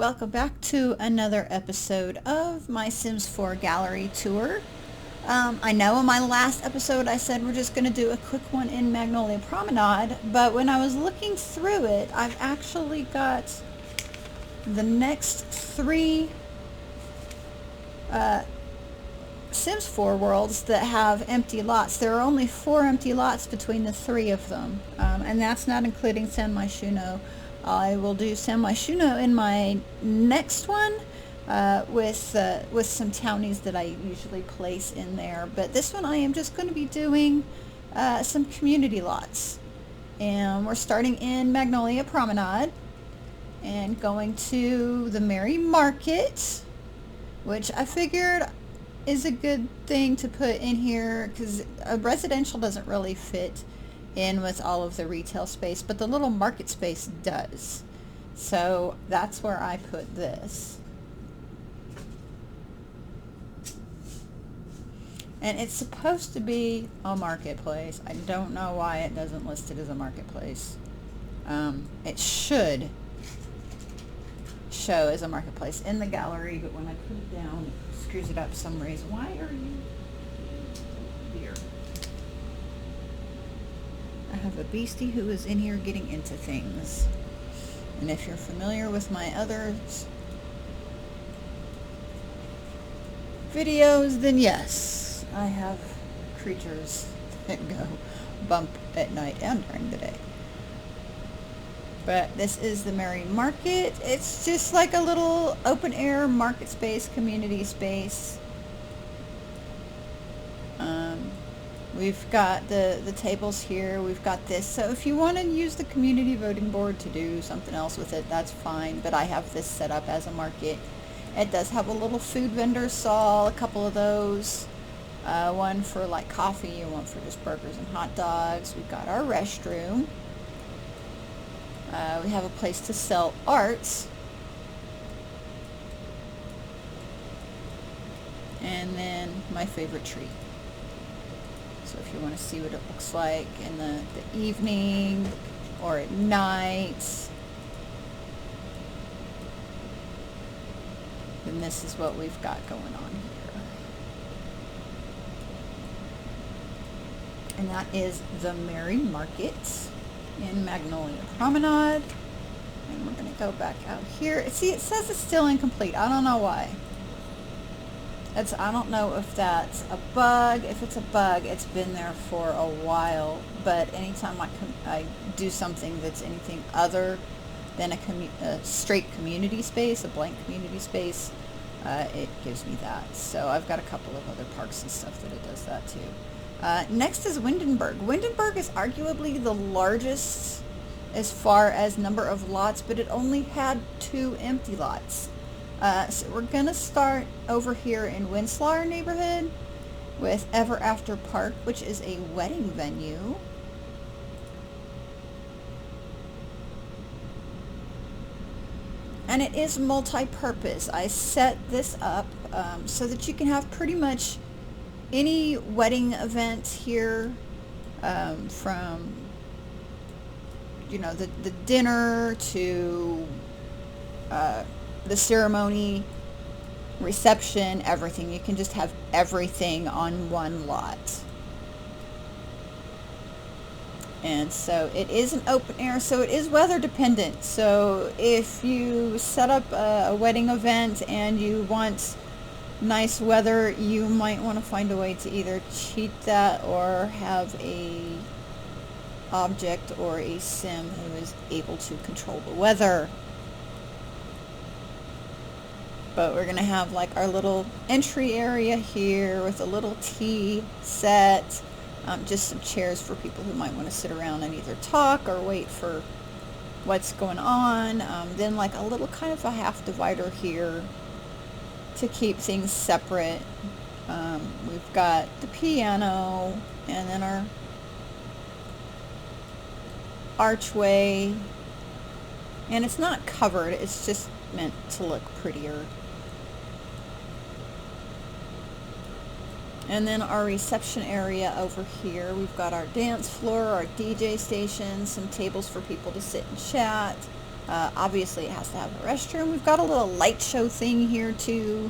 Welcome back to another episode of my Sims 4 gallery tour. I know in my last episode I said we're just going to do a quick one in Magnolia Promenade, but when I was looking through it, I've actually got the next three Sims 4 worlds that have empty lots. There are only 4 empty lots between the 3 of them, and that's not including San Myshuno. I will do San Myshuno in my next one with some townies that I usually place in there. But this one I am just going to be doing some community lots. And we're starting in Magnolia Promenade and going to the Merry Market, which I figured is a good thing to put in here because a residential doesn't really fit in with all of the retail space, but the little market space does. So that's where I put this. And it's supposed to be a marketplace. I don't know why it doesn't list it as a marketplace. It should show as a marketplace in the gallery, but when I put it down, it screws it up for some reason. Why are you here? I have a beastie who is in here getting into things. And if you're familiar with my other videos, then yes, I have creatures that go bump at night and during the day. But this is the Merry Market. It's just like a little open air market space, community space. We've got the tables here. We've got this. So if you want to use the community voting board to do something else with it, that's fine. But I have this set up as a market. It does have a little food vendor stall, a couple of those. One for like coffee and one for just burgers and hot dogs. We've got our restroom. We have a place to sell art. And then my favorite tree. So if you want to see what it looks like in the evening or at night, then this is what we've got going on here. And that is the Merry Market in Magnolia Promenade. And we're going to go back out here. See, it says it's still incomplete. I don't know why. I don't know if that's a bug. If it's a bug, it's been there for a while. But anytime I do something that's anything other than a straight community space, a blank community space, it gives me that. So I've got a couple of other parks and stuff that it does that too. Next is Windenburg. Windenburg is arguably the largest as far as number of lots, but it only had 2 empty lots. So we're going to start over here in Winslaar neighborhood with Ever After Park, which is a wedding venue. And it is multi-purpose. I set this up so that you can have pretty much any wedding event here, from the dinner to the ceremony, reception, everything. You can just have everything on one lot. And so it is an open air, so it is weather dependent. So if you set up a wedding event and you want nice weather, you might want to find a way to either cheat that or have a object or a sim who is able to control the weather. But we're going to have like our little entry area here with a little tea set, just some chairs for people who might want to sit around and either talk or wait for what's going on. Then like a little kind of a half divider here to keep things separate. We've got the piano and then our archway. And it's not covered, it's just meant to look prettier. And then our reception area over here, we've got our dance floor, our DJ station, some tables for people to sit and chat, Obviously it has to have a restroom. We've got a little light show thing here too.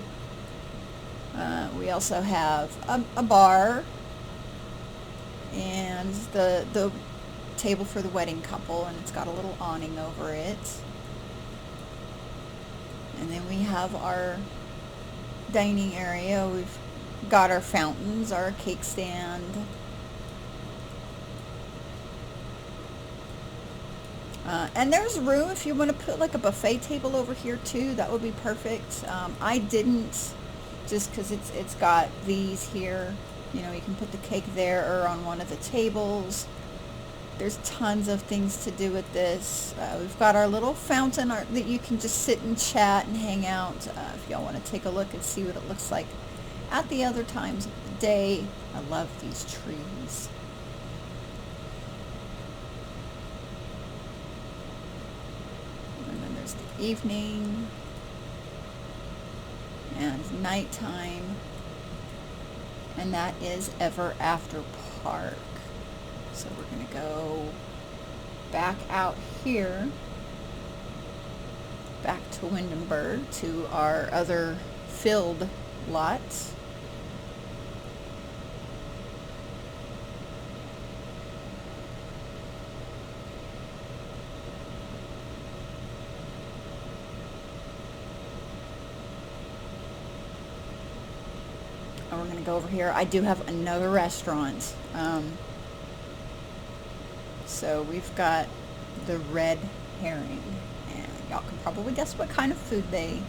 We also have a bar and the table for the wedding couple, and it's got a little awning over it. And then we have our dining area. We've got our fountains, our cake stand. And there's room if you want to put like a buffet table over here too. That would be perfect. I didn't, just because it's got these here. You know, you can put the cake there or on one of the tables. There's tons of things to do with this. We've got our little fountain that you can just sit and chat and hang out. If y'all want to take a look and see what it looks like at the other times of the day. I love these trees. And then there's the evening and nighttime. And that is Ever After Park. So we're going to go back out here, back to Windenburg, to our other filled lots. And we're going to go over here. I do have another restaurant. So we've got the Red Herring, and y'all can probably guess what kind of food they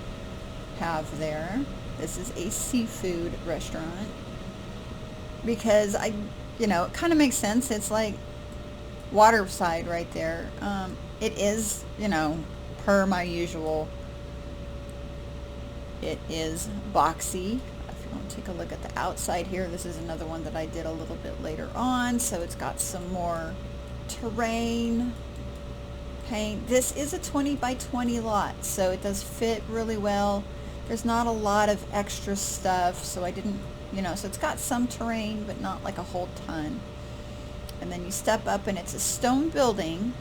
have there. This is a seafood restaurant because it kind of makes sense. It's like waterside right there. It is, per my usual, it is boxy. If you want to take a look at the outside here, this is another one that I did a little bit later on. So it's got some more terrain paint. This is a 20 by 20 lot, so it does fit really well. There's not a lot of extra stuff, so I didn't, so it's got some terrain, but not like a whole ton. And then you step up, and it's a stone building,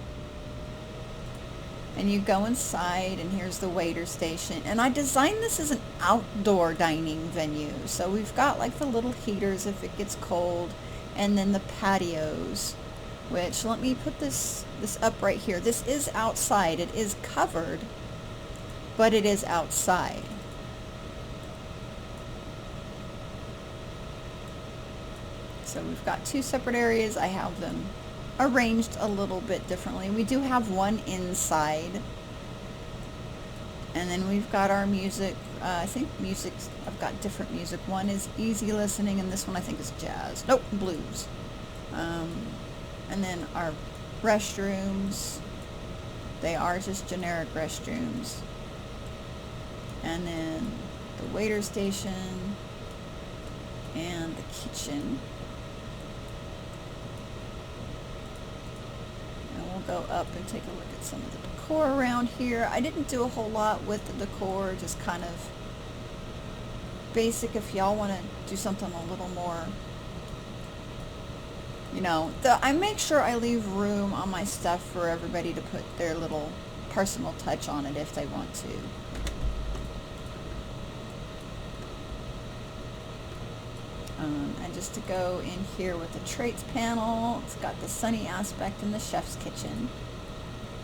and you go inside, and here's the waiter station. And I designed this as an outdoor dining venue, so we've got like the little heaters if it gets cold, and then the patios, which, let me put this up right here. This is outside. It is covered, but it is outside. So we've got two separate areas. I have them arranged a little bit differently. We do have one inside. And then we've got our music. I think I've got different music. One is easy listening, and this one I think is jazz. Nope, blues. And then our restrooms, they are just generic restrooms. And then the waiter station and the kitchen. And we'll go up and take a look at some of the decor around here. I didn't do a whole lot with the decor, just kind of basic. If y'all want to do something a little more, I make sure I leave room on my stuff for everybody to put their little personal touch on it if they want to. And just to go in here with the traits panel, it's got the sunny aspect in the chef's kitchen.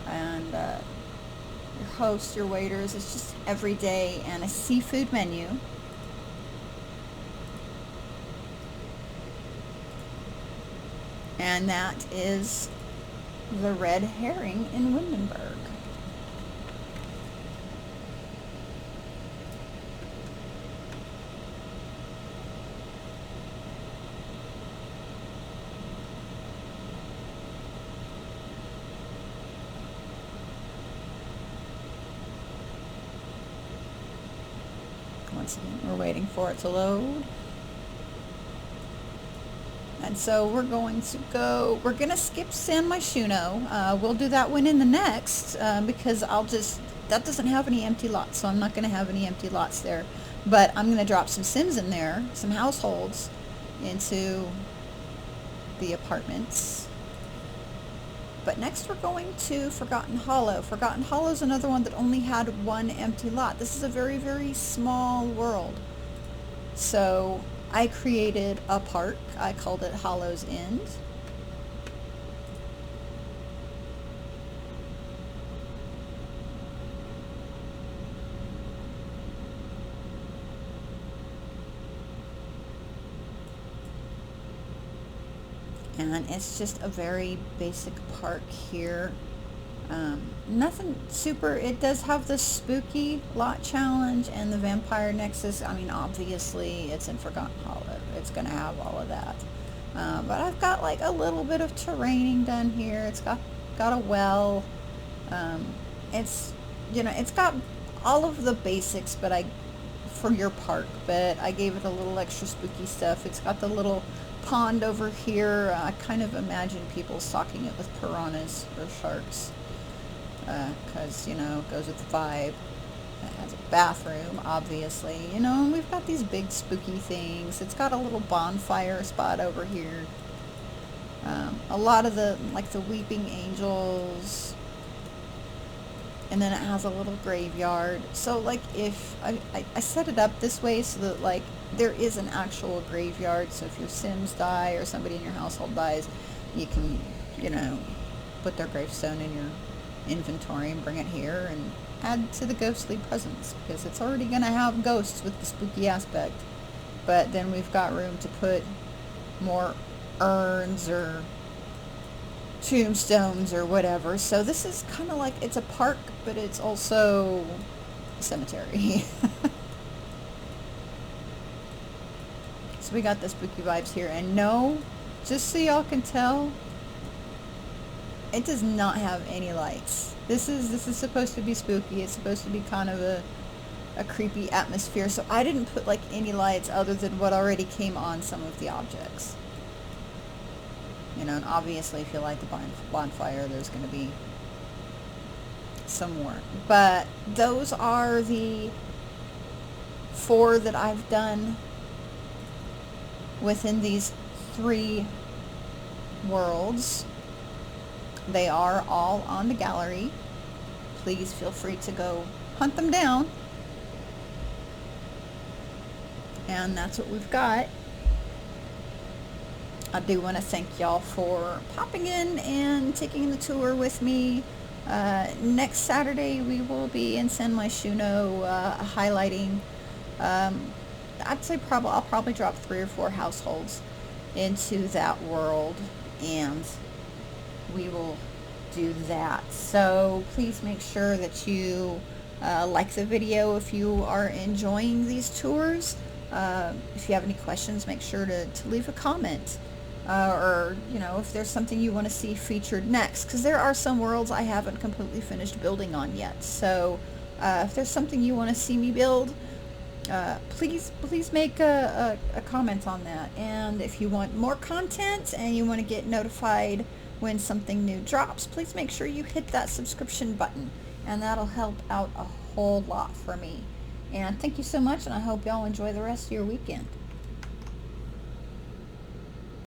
And your hosts, your waiters, it's just every day, and a seafood menu. And that is the Red Herring in Windenburg. Once again, we're waiting for it to load. And so we're going to skip San Myshuno. We'll do that one in the next because that doesn't have any empty lots, so I'm not going to have any empty lots there. But I'm going to drop some Sims in there, some households into the apartments. But next we're going to Forgotten Hollow. Forgotten Hollow is another one that only had one empty lot. This is a very, very small world. So I created a park. I called it Hollow's End. And it's just a very basic park here. Nothing super. It does have the spooky lot challenge and the vampire nexus. I mean, obviously it's in Forgotten Hollow. It's going to have all of that. But I've got like a little bit of terraining done here. It's got a well. It's, you know, it's got all of the basics, but for your park, but I gave it a little extra spooky stuff. It's got the little pond over here. I kind of imagine people stocking it with piranhas or sharks, because, you know, it goes with the vibe. It has a bathroom, obviously, you know, and we've got these big spooky things. It's got a little bonfire spot over here. A lot of the, like the weeping angels, and then it has a little graveyard. So like if I set it up this way so that like there is an actual graveyard, so if your Sims die or somebody in your household dies, you can, you know, put their gravestone in your inventory and bring it here and add to the ghostly presence, because it's already going to have ghosts with the spooky aspect. But then we've got room to put more urns or tombstones or whatever. So this is kind of like, it's a park, but it's also a cemetery. So we got the spooky vibes here, and no, just so y'all can tell, it does not have any lights. This is supposed to be spooky. It's supposed to be kind of a creepy atmosphere, so I didn't put like any lights other than what already came on some of the objects. You know, and obviously if you light the bonfire, there's going to be some more. But those are the 4 that I've done within these 3 worlds. They are all on the gallery. Please feel free to go hunt them down. And that's what we've got. I do want to thank y'all for popping in and taking the tour with me. Next Saturday we will be in San Myshuno highlighting, I'd say I'll probably drop 3 or 4 households into that world, and we will do that. So please make sure that you like the video if you are enjoying these tours. If you have any questions, make sure to leave a comment, or, you know, if there's something you want to see featured next, because there are some worlds I haven't completely finished building on yet. So if there's something you want to see me build, please make a comment on that. And if you want more content and you want to get notified when something new drops, please make sure you hit that subscription button, and that'll help out a whole lot for me. And thank you so much, and I hope y'all enjoy the rest of your weekend.